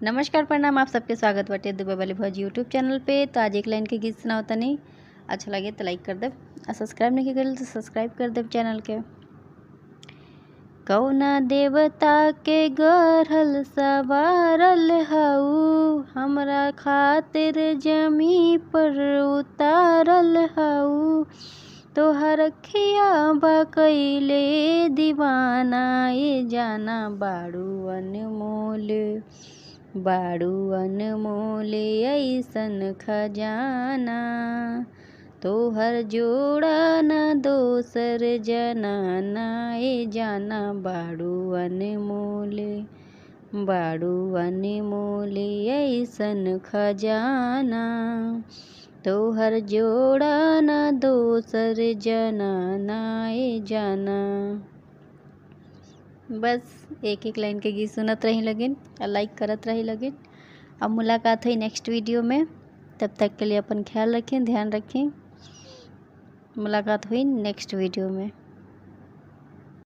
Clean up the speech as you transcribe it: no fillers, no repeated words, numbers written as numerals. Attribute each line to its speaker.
Speaker 1: नमस्कार प्रणाम, आप सबके स्वागत बाटे दुबे वाली भौजी यूट्यूब चैनल पे। तो आज एक लाइन के गीत सुनाओ तनी। अच्छा लगे तो लाइक कर देव और सब्सक्राइब नहीं करें तो सब्सक्राइब कर देव चैनल के। कौना देवता के गढ़ल सवारल हऊ, हमरा खातिर जमी पर उतारल हऊ। तोहर अखिया बा कइले दीवाना, ये जाना बाड़ू अनमोल, बाड़ू अनमोल ऐसन खजाना। तोहर जोड़ा न दोसर जनाना, ए जाना बाड़ू अनमोल, बाड़ू अनमोल ऐसन खजाना। तोहर जोड़ा न दोसर जनाना, ए जाना। बस एक एक लाइन के गीत सुनत रही लगिन और लाइक करत रही लगिन। अब मुलाकात हुई नेक्स्ट वीडियो में, तब तक के लिए अपन ख्याल रखें, ध्यान रखें। मुलाकात हुई नेक्स्ट वीडियो में।